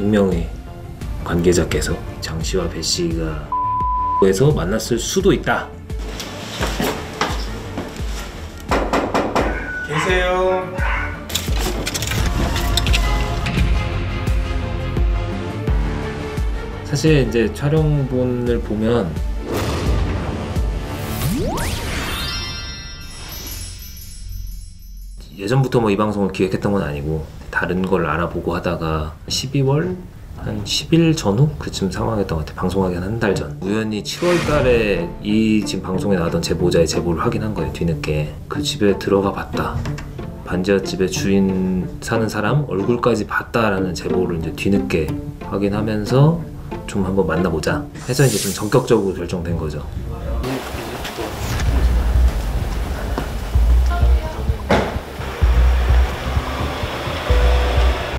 익명의 관계자께서 장 씨와 배 씨가 에서 만났을 수도 있다. 계세요. 사실 이제 촬영본을 보면 예전부터 뭐 이 방송을 기획했던 건 아니고 다른 걸 알아보고 하다가 12월 한 10일 전후 그쯤 상황이었던 것 같아요. 방송하기 한 달 전. 우연히 7월 달에 이 지금 방송에 나왔던 제보자의 제보를 확인한 거예요. 뒤늦게. 그 집에 들어가 봤다. 반지하 집의 주인 사는 사람 얼굴까지 봤다라는 제보를 이제 뒤늦게 확인하면서 좀 한번 만나보자 해서 이제 좀 전격적으로 결정된 거죠.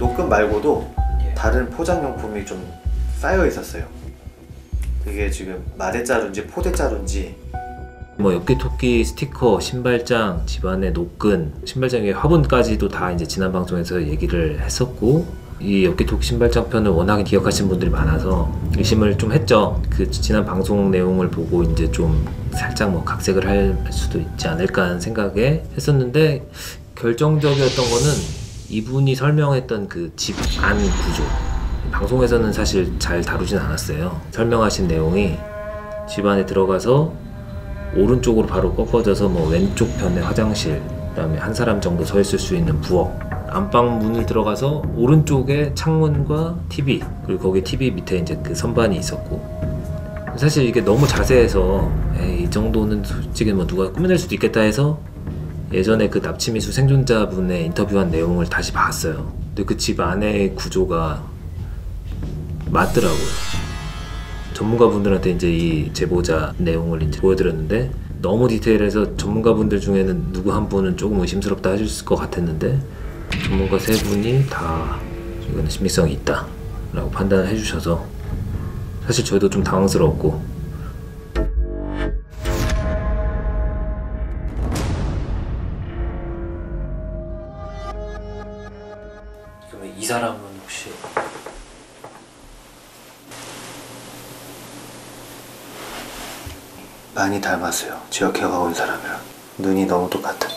녹음 말고도 다른 포장용품이 좀 쌓여 있었어요. 이게 지금 마대자루인지 포대자루인지 뭐 엽기토끼 스티커, 신발장, 집안의 노끈, 신발장의 화분까지도 다 이제 지난 방송에서 얘기를 했었고, 이 엽기토끼 신발장 편을 워낙에 기억하시는 분들이 많아서 의심을 좀 했죠. 그 지난 방송 내용을 보고 이제 좀 살짝 뭐 각색을 할 수도 있지 않을까 하는 생각에 했었는데, 결정적이었던 거는 이분이 설명했던 그 집 안 구조. 방송에서는 사실 잘 다루진 않았어요. 설명하신 내용이 집 안에 들어가서 오른쪽으로 바로 꺾어져서 뭐 왼쪽 편에 화장실, 그다음에 한 사람 정도 서 있을 수 있는 부엌, 안방 문을 들어가서 오른쪽에 창문과 TV, 그리고 거기 TV 밑에 이제 그 선반이 있었고, 사실 이게 너무 자세해서 이 정도는 솔직히 뭐 누가 꾸며낼 수도 있겠다 해서 예전에 그 납치미수 생존자분의 인터뷰한 내용을 다시 봤어요. 근데 그 집 안의 구조가 맞더라고요. 전문가분들한테 이제 이 제보자 내용을 이제 보여드렸는데 너무 디테일해서 전문가분들 중에는 누구 한 분은 조금 의심스럽다 하실 것 같았는데 전문가 세 분이 다 이거는 신빙성이 있다 라고 판단을 해주셔서 사실 저희도 좀 당황스러웠고, 그러면 이 사람은 혹시 많이 닮았어요. 제가 기억하고 있는 사람이랑 눈이 너무 똑같아.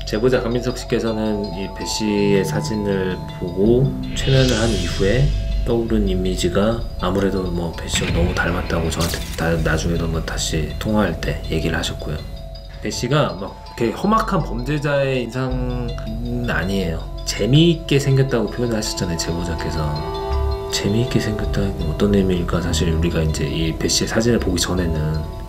제보자 강민석 씨께서는 이 배 씨의 사진을 보고 최면을 한 이후에 떠오른 이미지가 아무래도 뭐 배 씨가 너무 닮았다고 저한테 나중에도 뭐 다시 통화할 때 얘기를 하셨고요. 배 씨가 막 이렇게 험악한 범죄자의 인상은 아니에요. 재미있게 생겼다고 표현을 하셨잖아요, 제보자께서. 재미있게 생겼다는 게 어떤 의미일까? 사실 우리가 이제 이 배 씨의 사진을 보기 전에는,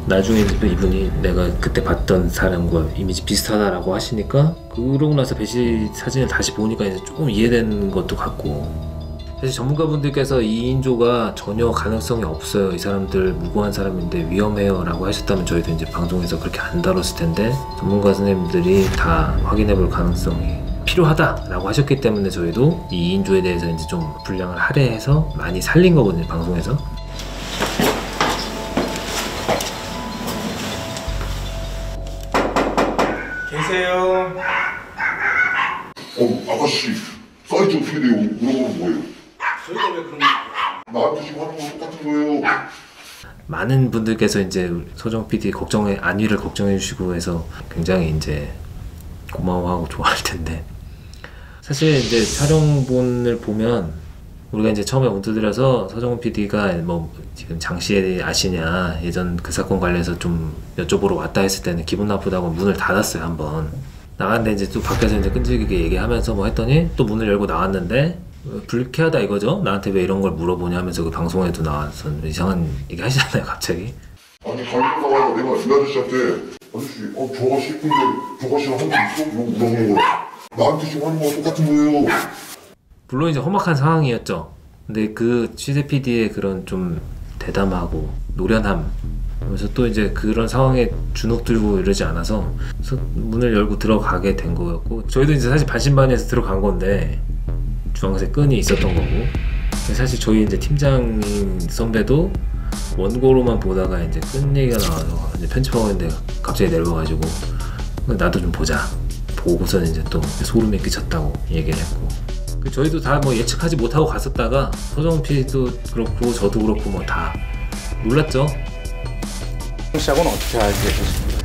나중에 이분이 내가 그때 봤던 사람과 이미지 비슷하다라고 하시니까, 그러고 나서 배 씨 사진을 다시 보니까 이제 조금 이해되는 것도 같고, 사실 전문가분들께서 이 인조가 전혀 가능성이 없어요, 이 사람들 무고한 사람인데 위험해요 라고 하셨다면 저희도 이제 방송에서 그렇게 안 다뤘을 텐데, 전문가 선생님들이 다 확인해 볼 가능성이 필요하다 라고 하셨기 때문에 저희도 이 2인조에 대해서 이제 좀 분량을 할애해서 많이 살린 거거든요, 방송에서. 계세요. 아가씨, 사이즈 어떻게 돼요? 물어보는 거예요. 저희가 왜 그런 거예요? 나한테 지금 하는 거 똑같은 거예요. 많은 분들께서 이제 서정욱 PD 안위를 걱정해 주시고 해서 굉장히 이제 고마워하고 좋아할 텐데, 사실 이제 촬영본을 보면 우리가 이제 처음에 문두드려서 서정욱 PD가 뭐 지금 장 씨 아시냐, 예전 그 사건 관련해서 좀 여쭤보러 왔다 했을 때는 기분 나쁘다고 문을 닫았어요, 한번. 나갔는데 이제 또 밖에서 이제 끈질기게 얘기하면서 뭐 했더니 또 문을 열고 나왔는데, 불쾌하다 이거죠? 나한테 왜 이런 걸 물어보냐 하면서 그 방송에도 나와서 이상한 얘기 하시잖아요, 갑자기. 아니, 가려다가 내가 이 아저씨한테, 아저씨, 저 아저씨 이쁜데 저 아저씨랑 한 번 있어? 이러고 물어보는 거야. 나한테 지금 하는 거 똑같은 거예요. 물론 이제 험악한 상황이었죠. 근데 그 취재 PD의 그런 좀 대담하고 노련함, 그래서 또 이제 그런 상황에 주눅 들고 이러지 않아서 그래서 문을 열고 들어가게 된 거였고, 저희도 이제 사실 반신반의해서 들어간 건데 주황색 끈이 있었던 거고, 사실 저희 이제 팀장 선배도 원고로만 보다가 이제 끝 얘기가 나와서 이제 편집하고 있는데 갑자기 내려와가지고 나도 좀 보자. 보고서는 이제 또 소름이 끼쳤다고 얘기를 했고, 저희도 다 뭐 예측하지 못하고 갔었다가 서정훈 PD도 그렇고 저도 그렇고 뭐 다 놀랐죠. 씨하고는 어떻게 알게 되셨나요?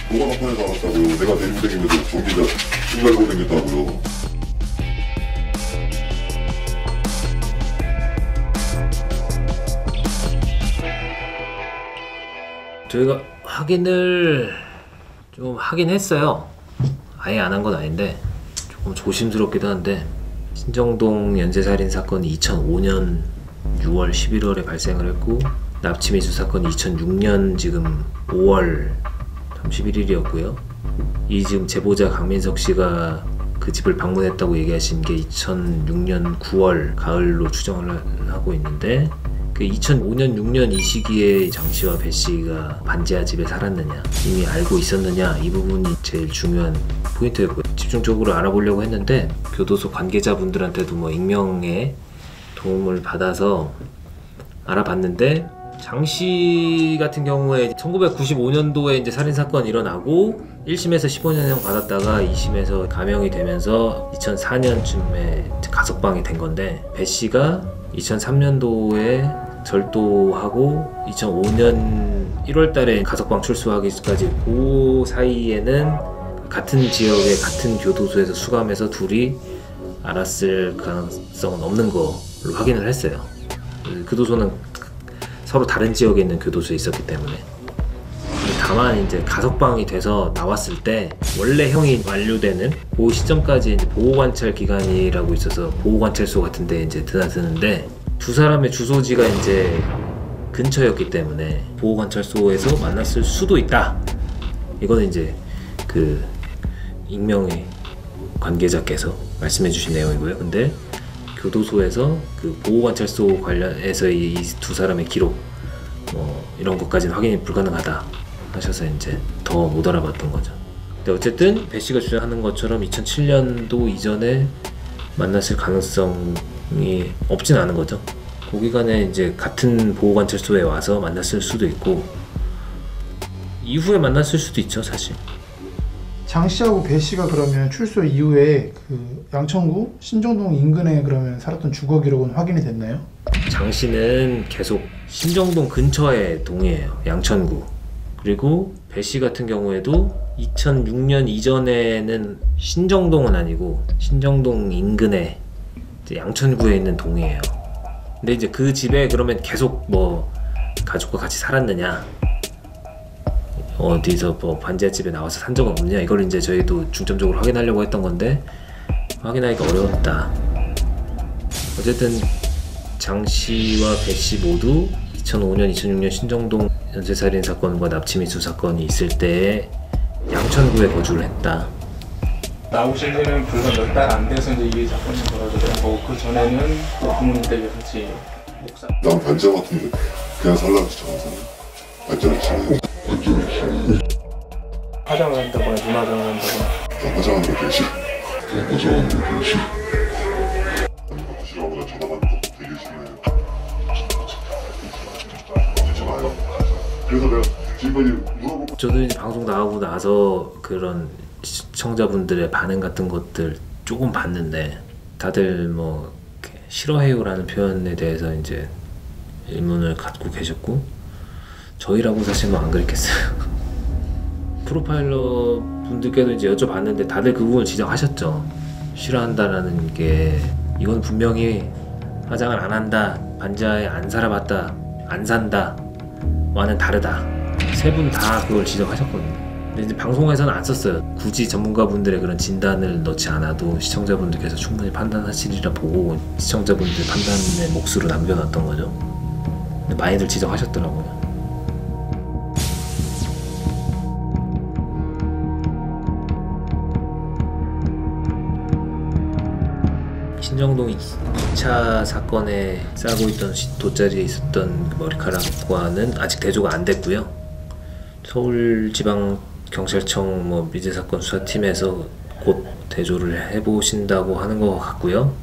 너가 나타내서 알았다고요. 내가 데리고 다니면서 전기자 신갈고 다녔다고요. 저희가 확인을 좀 하긴 했어요. 아예 안 한 건 아닌데 조금 조심스럽기도 한데, 신정동 연쇄살인 사건이 2005년 6월 11월에 발생을 했고, 납치미수 사건이 2006년 지금 5월 31일이었고요. 이 지금 제보자 강민석 씨가 그 집을 방문했다고 얘기하신 게 2006년 9월 가을로 추정을 하고 있는데, 그 2005년 6년 이 시기에 장 씨와 배 씨가 반지하 집에 살았느냐, 이미 알고 있었느냐, 이 부분이 제일 중요한 포인트였고요. 집중적으로 알아보려고 했는데 교도소 관계자분들한테도 뭐 익명의 도움을 받아서 알아봤는데, 장 씨 같은 경우에 1995년도에 이제 살인 사건이 일어나고 1심에서 15년형 받았다가 2심에서 감형이 되면서 2004년쯤에 가석방이 된 건데, 배 씨가 2003년도에 절도하고 2005년 1월달에 가석방 출소하기까지 그 사이에는 같은 지역의 같은 교도소에서 수감해서 둘이 알았을 가능성은 없는 걸로 확인을 했어요. 교도소는 서로 다른 지역에 있는 교도소에 있었기 때문에. 다만 이제 가석방이 돼서 나왔을 때 원래 형이 완료되는 그 시점까지 이제 보호관찰 기간이라고 있어서 보호관찰소 같은데 이제 드나드는데, 두 사람의 주소지가 이제 근처였기 때문에 보호관찰소에서 만났을 수도 있다. 이거는 이제 그 익명의 관계자께서 말씀해주신 내용이고요. 근데 교도소에서 그 보호관찰소 관련해서 이 두 사람의 기록 뭐 이런 것까지는 확인이 불가능하다 하셔서 이제 더 못 알아봤던 거죠. 근데 어쨌든 배 씨가 주장하는 것처럼 2007년도 이전에 만났을 가능성이 없진 않은 거죠. 그 기간에 이제 같은 보호관찰소에 와서 만났을 수도 있고 이후에 만났을 수도 있죠, 사실. 장 씨하고 배 씨가 그러면 출소 이후에 그 양천구 신정동 인근에 그러면 살았던 주거 기록은 확인이 됐나요? 장 씨는 계속 신정동 근처의 동이에요, 양천구. 그리고 배 씨 같은 경우에도 2006년 이전에는 신정동은 아니고 신정동 인근에 양천구에 있는 동이에요. 근데 이제 그 집에 그러면 계속 뭐 가족과 같이 살았느냐, 어디서 뭐 반지하 집에 나와서 산 적은 없느냐, 이걸 이제 저희도 중점적으로 확인하려고 했던 건데 확인하기가 어려웠다. 어쨌든 장 씨와 배 씨 모두 2005년, 2006년 신정동 연쇄살인 사건과 납치미수 사건이 있을 때 양천구에 거주를 했다. 나오신 지는 불과 몇 달 안 돼서 이제 이 사건이 벌어졌던 거고, 그 전에는 부모님 댁에 같이 목사. 난 반지하 같은데 그냥 살라고 정해서 반지하를 치는. 화장을 한다거나 눈화장을 한다거나. 나 화장하는 거 되게 싫어. 화장하는 거 되게 싫어. 것도 싫어하고 나 전화 받는 것도 되게 싫어해요. 하지 마요. 그래서 내가 지금까지 물어보고. 저도 이제 방송 나가고 나서 그런 시청자분들의 반응 같은 것들 조금 봤는데, 다들 뭐 이렇게 싫어해요라는 표현에 대해서 이제 의문을 갖고 계셨고, 저희라고 사실 뭐 안 그랬겠어요. 프로파일러 분들께도 이제 여쭤봤는데 다들 그 부분을 지적하셨죠. 싫어한다라는 게, 이건 분명히 화장을 안 한다, 반지하에 안 살아봤다, 안 산다 와는 다르다. 세 분 다 그걸 지적하셨거든요. 근데 이제 방송에서는 안 썼어요. 굳이 전문가분들의 그런 진단을 넣지 않아도 시청자분들께서 충분히 판단하시리라 보고 시청자분들 판단의 몫으로 남겨놨던 거죠. 근데 많이들 지적하셨더라고요. 신정동 2차 사건에 싸고 있던 돗자리에 있었던 그 머리카락과는 아직 대조가 안 됐고요. 서울지방경찰청 뭐 미제사건 수사팀에서 곧 대조를 해보신다고 하는 것 같고요.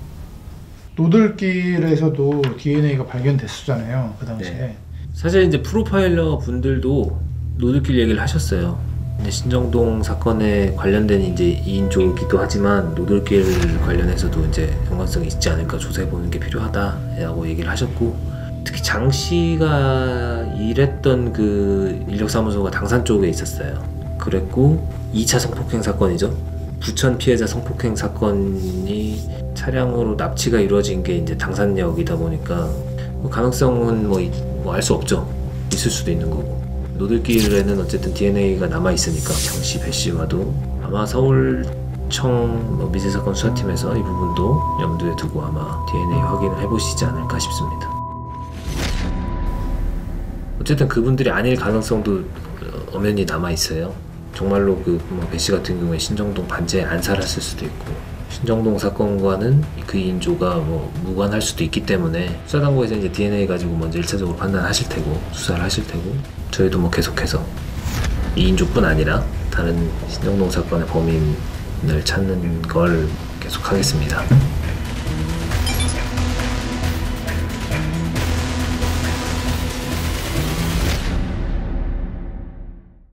노들길에서도 DNA가 발견됐었잖아요. 그 당시에. 네. 사실 이제 프로파일러 분들도 노들길 얘기를 하셨어요. 이제 신정동 사건에 관련된 이제 2인조이기도 하지만 노들길 관련해서도 이제 연관성이 있지 않을까 조사해 보는 게 필요하다라고 얘기를 하셨고, 특히 장 씨가 일했던 그 인력사무소가 당산 쪽에 있었어요. 그랬고 2차 성폭행 사건이죠. 부천 피해자 성폭행 사건이 차량으로 납치가 이루어진 게 이제 당산역이다 보니까 뭐 가능성은 뭐 알 수 없죠. 있을 수도 있는 거고. 노들길에는 어쨌든 DNA가 남아 있으니까 장씨, 배씨와도 아마 서울청 뭐 미제사건 수사팀에서 이 부분도 염두에 두고 아마 DNA 확인을 해보시지 않을까 싶습니다. 어쨌든 그분들이 아닐 가능성도 엄연히 남아 있어요. 정말로 뭐 배씨 같은 경우에 신정동 반지에 안 살았을 수도 있고, 신정동 사건과는 그 2인조가 뭐 무관할 수도 있기 때문에 수사당국에서 이제 DNA 가지고 먼저 1차적으로 판단하실 테고 수사를 하실 테고, 저희도 뭐 계속해서 2인조뿐 아니라 다른 신정동 사건의 범인을 찾는 걸 계속하겠습니다.